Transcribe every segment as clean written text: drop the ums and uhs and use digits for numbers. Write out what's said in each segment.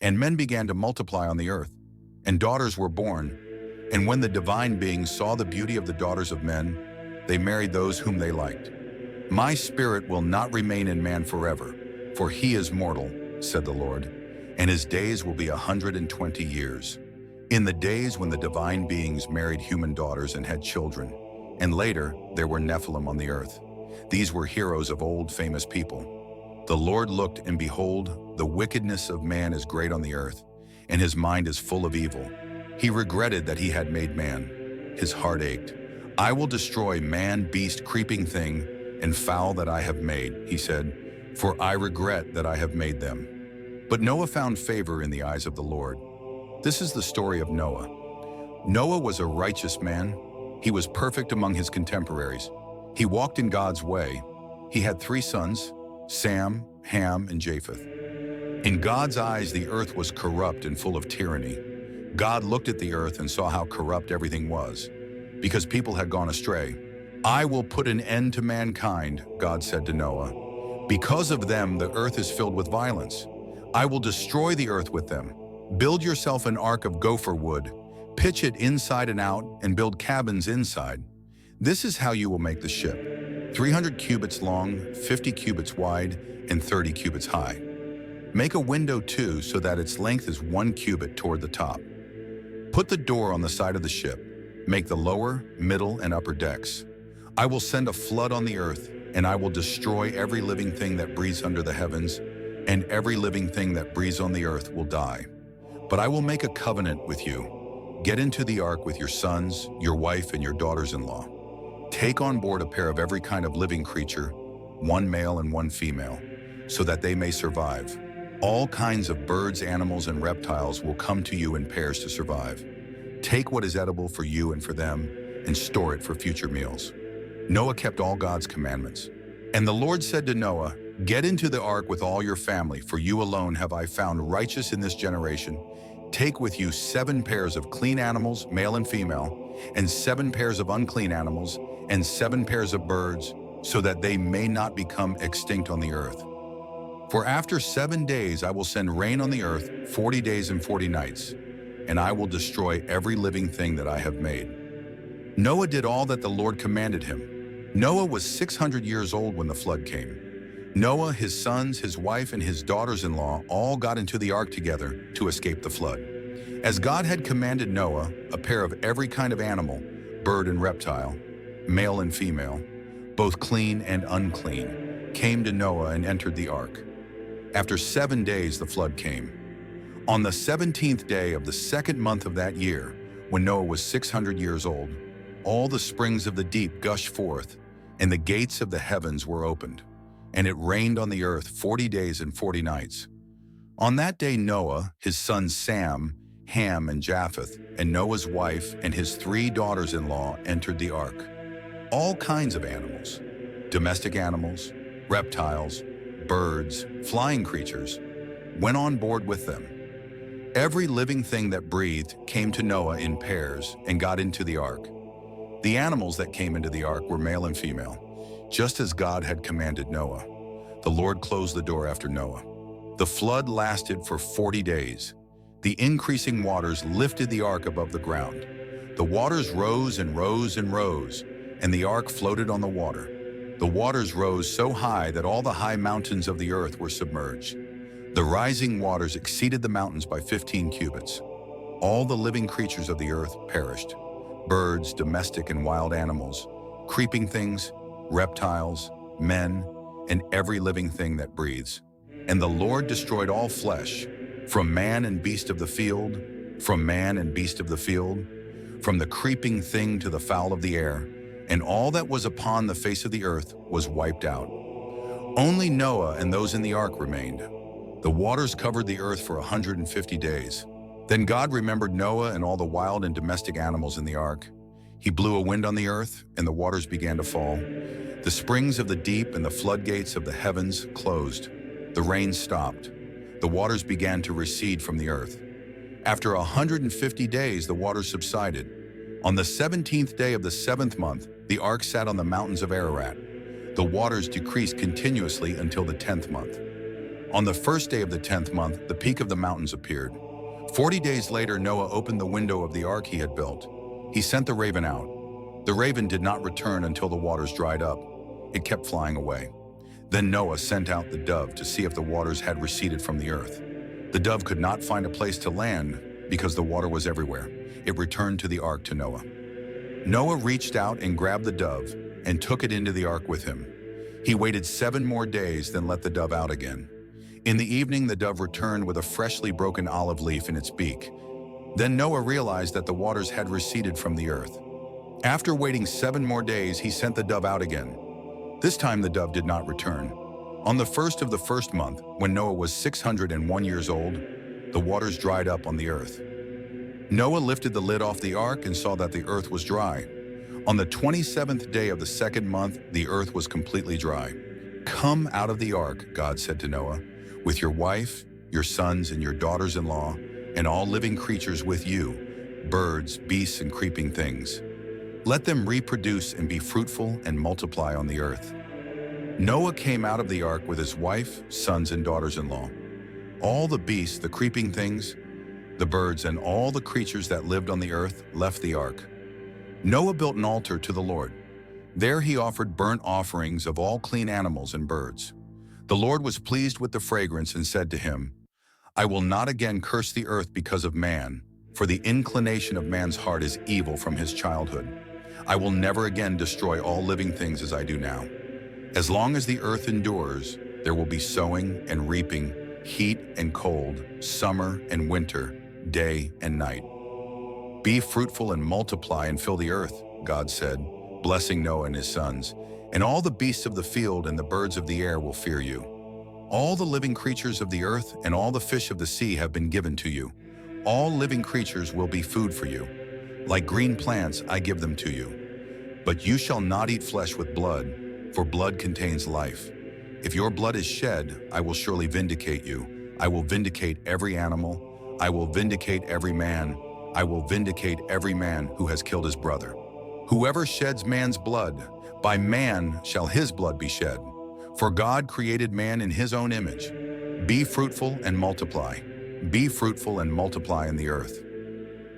And men began to multiply on the earth, and daughters were born. And when the divine beings saw the beauty of the daughters of men, they married those whom they liked. My spirit will not remain in man forever, for he is mortal, said the Lord, and his days will be 120 years. In the days when the divine beings married human daughters and had children, and later there were Nephilim on the earth. These were heroes of old famous people. The Lord looked, and behold, the wickedness of man is great on the earth, and his mind is full of evil. He regretted that he had made man. His heart ached. I will destroy man, beast, creeping thing, and fowl that I have made, he said, for I regret that I have made them. But Noah found favor in the eyes of the Lord. This is the story of Noah. Noah was a righteous man. He was perfect among his contemporaries. He walked in God's way. He had 3 sons, Sam, Ham, and Japheth. In God's eyes, the earth was corrupt and full of tyranny. God looked at the earth and saw how corrupt everything was, because people had gone astray. I will put an end to mankind, God said to Noah. Because of them, the earth is filled with violence. I will destroy the earth with them. Build yourself an ark of gopher wood, pitch it inside and out, and build cabins inside. This is how you will make the ship: 300 cubits long, 50 cubits wide, and 30 cubits high. Make a window too, so that its length is 1 cubit toward the top. Put the door on the side of the ship. Make the lower, middle, and upper decks. I will send a flood on the earth, and I will destroy every living thing that breathes under the heavens, and every living thing that breathes on the earth will die. But I will make a covenant with you. Get into the ark with your sons, your wife, and your daughters-in-law. Take on board a pair of every kind of living creature, 1 male and 1 female, so that they may survive. All kinds of birds, animals, and reptiles will come to you in pairs to survive. Take what is edible for you and for them, and store it for future meals. Noah kept all God's commandments. And the Lord said to Noah, Get into the ark with all your family, for you alone have I found righteous in this generation. Take with you 7 pairs of clean animals, male and female, and 7 pairs of unclean animals, and 7 pairs of birds, so that they may not become extinct on the earth. For after 7 days I will send rain on the earth, 40 days and 40 nights, and I will destroy every living thing that I have made. Noah did all that the Lord commanded him. Noah was 600 years old when the flood came. Noah, his sons, his wife, and his daughters-in-law all got into the ark together to escape the flood. As God had commanded Noah, a pair of every kind of animal, bird and reptile, male and female, both clean and unclean, came to Noah and entered the ark. After 7 days the flood came. On the 17th day of the 2nd month of that year, when Noah was 600 years old, all the springs of the deep gushed forth, and the gates of the heavens were opened, and it rained on the earth 40 days and 40 nights. On that day Noah, his sons Sam, Ham, and Japheth, and Noah's wife and his 3 daughters-in-law entered the ark. All kinds of animals, domestic animals, reptiles, birds, flying creatures, went on board with them. Every living thing that breathed came to Noah in pairs and got into the ark. The animals that came into the ark were male and female, just as God had commanded Noah. The Lord closed the door after Noah. The flood lasted for 40 days. The increasing waters lifted the ark above the ground. The waters rose and rose and rose, and the ark floated on the water. The waters rose so high that all the high mountains of the earth were submerged. The rising waters exceeded the mountains by 15 cubits. All the living creatures of the earth perished: birds, domestic and wild animals, creeping things, reptiles, men, and every living thing that breathes. And the Lord destroyed all flesh, from man and beast of the field, from man and beast of the field, from the creeping thing to the fowl of the air, and all that was upon the face of the earth was wiped out. Only Noah and those in the ark remained. The waters covered the earth for 150 days. Then God remembered Noah and all the wild and domestic animals in the ark. He blew a wind on the earth, and the waters began to fall. The springs of the deep and the floodgates of the heavens closed. The rain stopped. The waters began to recede from the earth. After 150 days, the waters subsided. On the 17th day of the 7th month, the ark sat on the mountains of Ararat. The waters decreased continuously until the 10th month. On the first day of the 10th month, the peak of the mountains appeared. 40 days later, Noah opened the window of the ark he had built. He sent the raven out. The raven did not return until the waters dried up. It kept flying away. Then Noah sent out the dove to see if the waters had receded from the earth. The dove could not find a place to land because the water was everywhere. It returned to the ark to Noah. Noah reached out and grabbed the dove and took it into the ark with him. He waited 7 more days, then let the dove out again. In the evening, the dove returned with a freshly broken olive leaf in its beak. Then Noah realized that the waters had receded from the earth. After waiting 7 more days, he sent the dove out again. This time the dove did not return. On the first of the first month, when Noah was 601 years old, the waters dried up on the earth. Noah lifted the lid off the ark and saw that the earth was dry. On the 27th day of the second month, the earth was completely dry. "Come out of the ark," God said to Noah, "with your wife, your sons, and your daughters-in-law, and all living creatures with you, birds, beasts, and creeping things. Let them reproduce and be fruitful and multiply on the earth." Noah came out of the ark with his wife, sons, and daughters-in-law. All the beasts, the creeping things, the birds, and all the creatures that lived on the earth left the ark. Noah built an altar to the Lord. There he offered burnt offerings of all clean animals and birds. The Lord was pleased with the fragrance and said to him, "I will not again curse the earth because of man, for the inclination of man's heart is evil from his childhood. I will never again destroy all living things as I do now. As long as the earth endures, there will be sowing and reaping, heat and cold, summer and winter, day and night. Be fruitful and multiply and fill the earth," God said, blessing Noah and his sons. "And all the beasts of the field and the birds of the air will fear you. All the living creatures of the earth and all the fish of the sea have been given to you. All living creatures will be food for you. Like green plants, I give them to you. But you shall not eat flesh with blood, for blood contains life. If your blood is shed, I will surely vindicate you. I will vindicate every animal. I will vindicate every man. I will vindicate every man who has killed his brother. Whoever sheds man's blood, by man shall his blood be shed. For God created man in his own image. Be fruitful and multiply. Be fruitful and multiply in the earth."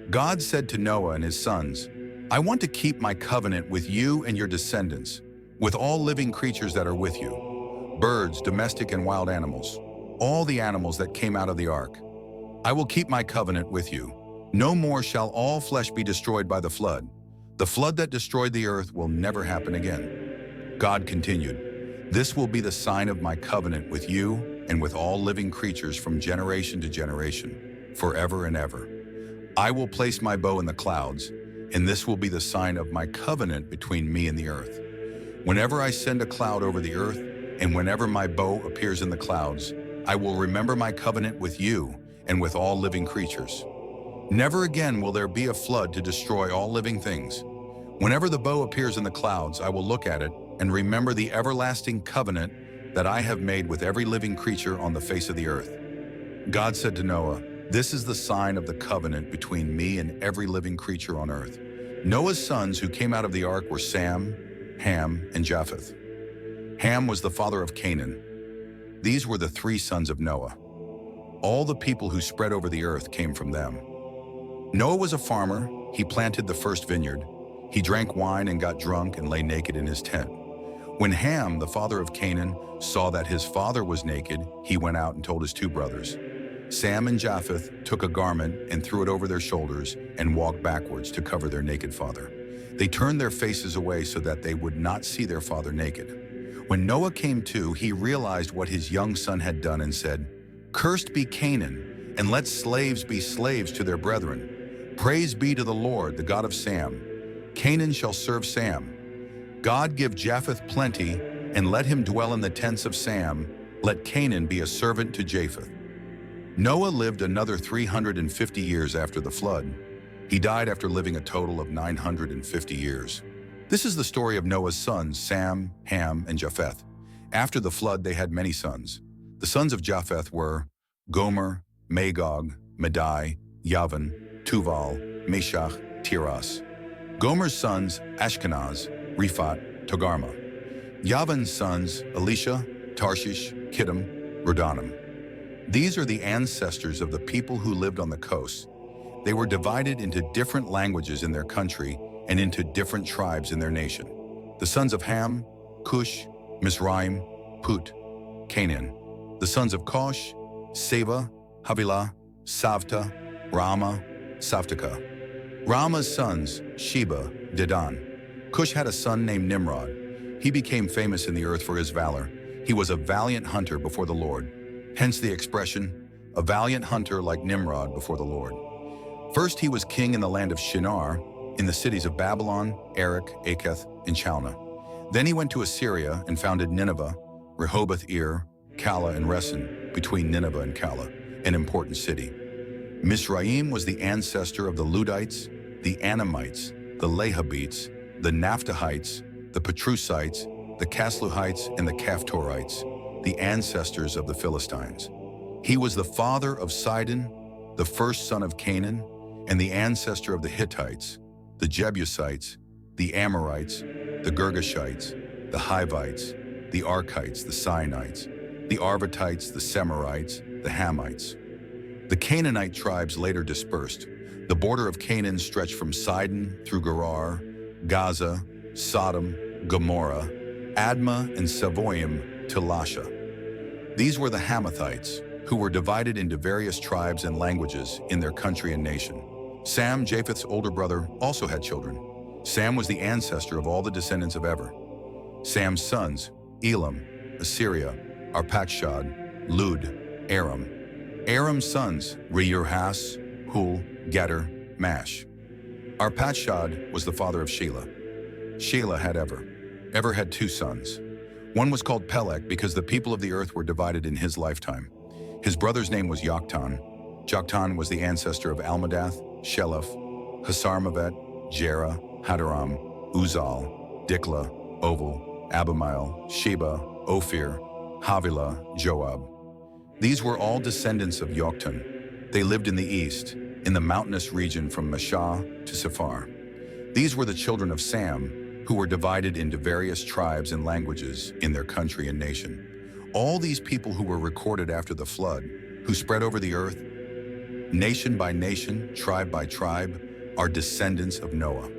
God said to Noah and his sons, "I want to keep my covenant with you and your descendants, with all living creatures that are with you, birds, domestic and wild animals, all the animals that came out of the ark. I will keep my covenant with you. No more shall all flesh be destroyed by the flood. The flood that destroyed the earth will never happen again." God continued, "This will be the sign of my covenant with you and with all living creatures from generation to generation, forever and ever. I will place my bow in the clouds, and this will be the sign of my covenant between me and the earth. Whenever I send a cloud over the earth, and whenever my bow appears in the clouds, I will remember my covenant with you and with all living creatures. Never again will there be a flood to destroy all living things. Whenever the bow appears in the clouds, I will look at it and remember the everlasting covenant that I have made with every living creature on the face of the earth." God said to Noah, "This is the sign of the covenant between me and every living creature on earth." Noah's sons who came out of the ark were Sam, Ham, and Japheth. Ham was the father of Canaan. These were the 3 sons of Noah. All the people who spread over the earth came from them. Noah was a farmer. He planted the first vineyard. He drank wine and got drunk and lay naked in his tent. When Ham, the father of Canaan, saw that his father was naked, he went out and told his 2 brothers. Sam and Japheth took a garment and threw it over their shoulders and walked backwards to cover their naked father. They turned their faces away so that they would not see their father naked. When Noah came to, he realized what his young son had done and said, "Cursed be Canaan, and let slaves be slaves to their brethren. Praise be to the Lord, the God of Sam. Canaan shall serve Sam. God give Japheth plenty, and let him dwell in the tents of Sam. Let Canaan be a servant to Japheth." Noah lived another 350 years after the flood. He died after living a total of 950 years. This is the story of Noah's sons, Sam, Ham, and Japheth. After the flood, they had many sons. The sons of Japheth were Gomer, Magog, Madai, Yavan, Tuval, Meshach, Tiras. Gomer's sons, Ashkenaz, Riphat, Togarmah. Yavan's sons, Elisha, Tarshish, Kittim, Rodanim. These are the ancestors of the people who lived on the coast. They were divided into different languages in their country and into different tribes in their nation. The sons of Ham, Cush, Mizraim, Put, Canaan. The sons of Kosh, Seba, Havilah, Savta, Rama, Savtaka. Rama's sons, Sheba, Dedan. Cush had a son named Nimrod. He became famous in the earth for his valor. He was a valiant hunter before the Lord. Hence the expression, a valiant hunter like Nimrod before the Lord. First, he was king in the land of Shinar, in the cities of Babylon, Erech, Aketh, and Chalna. Then he went to Assyria and founded Nineveh, Rehoboth-ir, Calah, and Resen, between Nineveh and Calah, an important city. Mizraim was the ancestor of the Ludites, the Anamites, the Lehabites, the Naphtuhites, the Petrusites, the Casluhites, and the Caphtorites, the ancestors of the Philistines. He was the father of Sidon, the first son of Canaan, and the ancestor of the Hittites, the Jebusites, the Amorites, the Girgashites, the Hivites, the Archites, the Sinites, the Arvatites, the Semarites, the Hamites. The Canaanite tribes later dispersed. The border of Canaan stretched from Sidon through Gerar, Gaza, Sodom, Gomorrah, Admah, and Savoim to Lasha. These were the Hamathites, who were divided into various tribes and languages in their country and nation. Sam, Japheth's older brother, also had children. Sam was the ancestor of all the descendants of Eber. Sam's sons, Elam, Assyria, Arpachshad, Lud, Aram. Aram's sons, Reuel-has, Hul, Geter, Mash. Arpachshad was the father of Shelah. Shelah had Eber. Eber had two sons. One was called Peleg because the people of the earth were divided in his lifetime. His brother's name was Joktan. Joktan was the ancestor of Almadath, Sheleph, Hasarmavet, Jerah, Hadaram, Uzal, Dikla, Oval, Abimael, Sheba, Ophir, Havilah, Joab. These were all descendants of Joktan. They lived in the east, in the mountainous region from Mashah to Sephar. These were the children of Sam, who were divided into various tribes and languages in their country and nation. All these people who were recorded after the flood, who spread over the earth, nation by nation, tribe by tribe, are descendants of Noah.